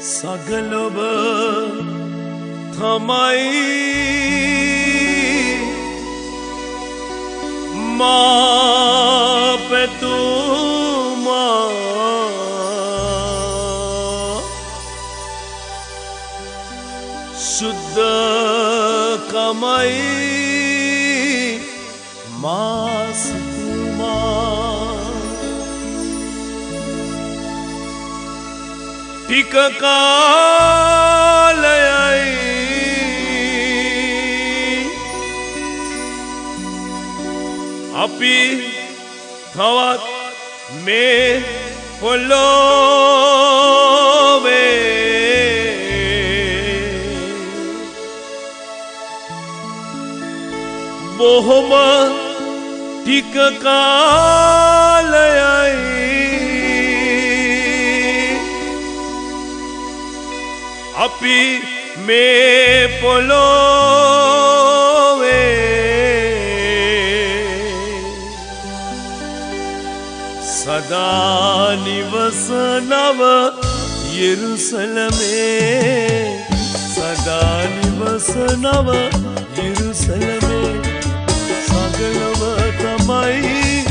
සගලොව තමයි මා පැතුමා සුද්ධකමයි මා සිතුමා ටික කාලයයි අපි තවත් මේ පොළොවේ බොහොම ටික කාලයයි අපි මේ පොළොවේ සදා නිවසනව යෙරුසලමේ සදා නිවසනව යෙරුසලමේ සගලව තමයි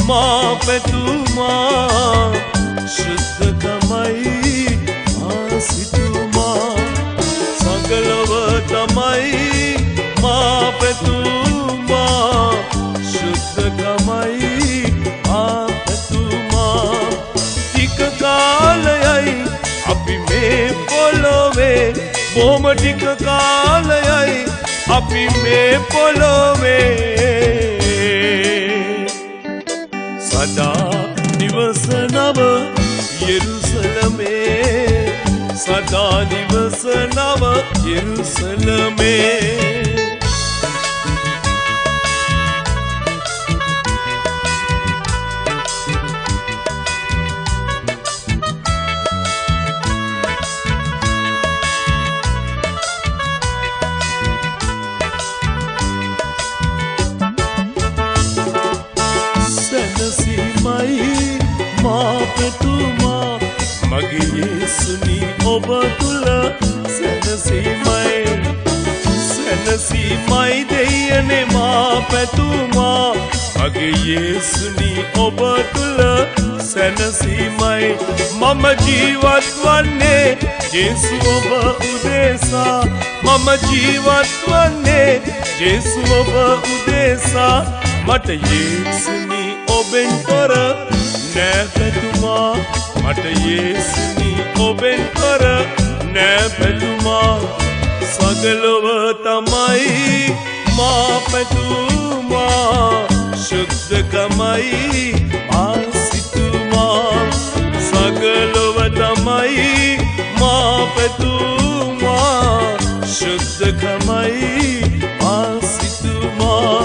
මා පැතුමා සුද්ධකමයි මා සිතුමා සගලව තමයි මා පැතුමා සුද්ධකමයි මා පැතුමා ටික කාලයයි අපි මේ පොළොවේ බොහොම ටික කාලයයි අපි මේ පොළොවේ සදා නිවසනව යෙරුසලමේ සදා නිවසනව යෙරුසලමේ මා පැතුමා මගේ යේසුනි ඔබ තුල සැනසීමයි දෙයනේ මා පැතුමා මගේ යේසුනි ඔබ තුල සැනසීමයි මම ජීවත් වන්නේ යේසු ඔබ උදෙසා මම ජීවත් වන්නේ යේසු ඔබ උදෙසා මට යේසුනි ඔබෙන් තොර නෑ පැතුමා මට යේසුනි ඔබෙන් තොර නෑ පැතුමා සගලොව තමයි මා පැතුමා සුද්ධකමයි මා සිතුමා සගලොව තමයි මා පැතුමා සුද්ධකමයි මා සිතුමා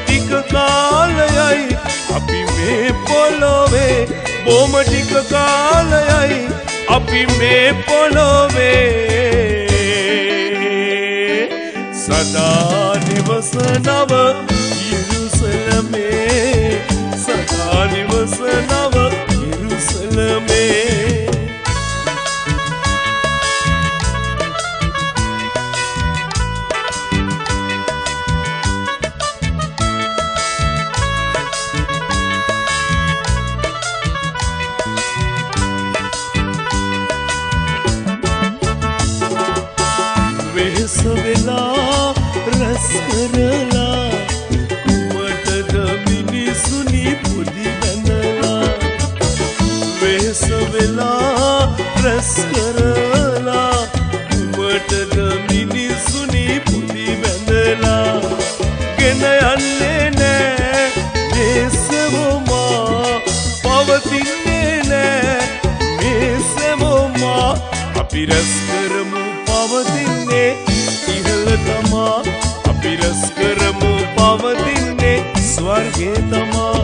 ටික කාලයයි අපි මේ පොළොවේ බොහොම ටික කාලයයි අපි මේ පොළොවේ සදා නිවසනව යෙරුසලමේ සදා නිවසනව යෙරුසලමේ වෙහෙස වෙලා රැස් කරලා කුමටද මිනිසුනි පොඩි බැඳලා වෙහෙස වෙලා රැස් කරලා කුමටද මිනිසුනි පොඩි බැඳලා ගෙන යන්නේ නෑ මේසෙමමා පවතින්නේ නෑ මේසෙමමා අපි රැස් කරමු පවතින්නේ ඉහළ තමා අපි රැස් කරමු පවතින්නේ ස්වර්ගේ තමා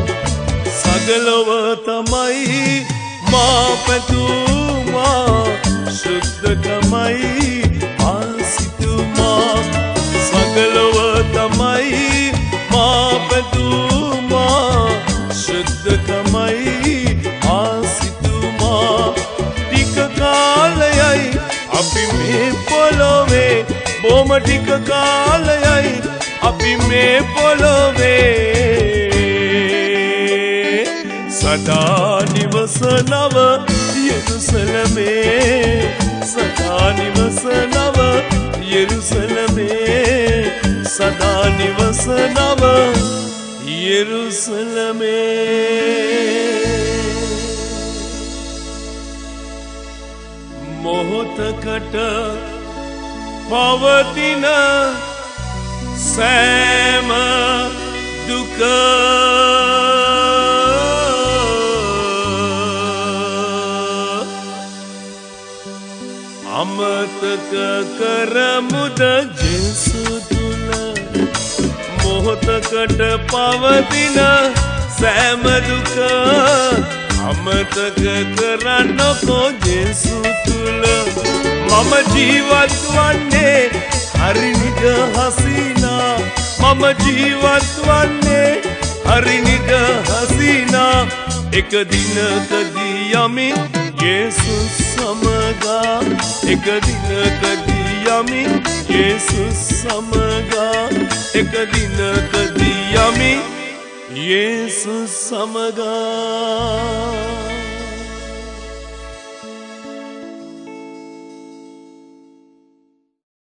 සගලොව තමයි මා පැතුමා සුද්ධකමයි මා සිතුමා සගලොව තමයි මා පැතුමා සුද්ධකමයි මා සිතුමා ටික කාලයයි ටික කාලයයි අපි මේ පොළොවේ සදා නිවසනව යෙරුසලමේ සදා නිවසනව යෙරුසලමේ සදා නිවසනව යෙරුසලමේ මොහොතකට පවතින සෑම දුක අමතක කරමුද ජේසු තුල මොහොතකට පවතින සෑම දුක අමතක කරන්නකෝ ජේසු තුල මම ජීවත් වන්නේ හරි නිදහසිනා මම ජීවත් වන්නේ හරි නිදහසිනා එක දිනකදී යමි යේසුස් සමගා එක දිනකදී යමි යේසුස් සමගා එක දිනකදී යමි යේසුස් සමගා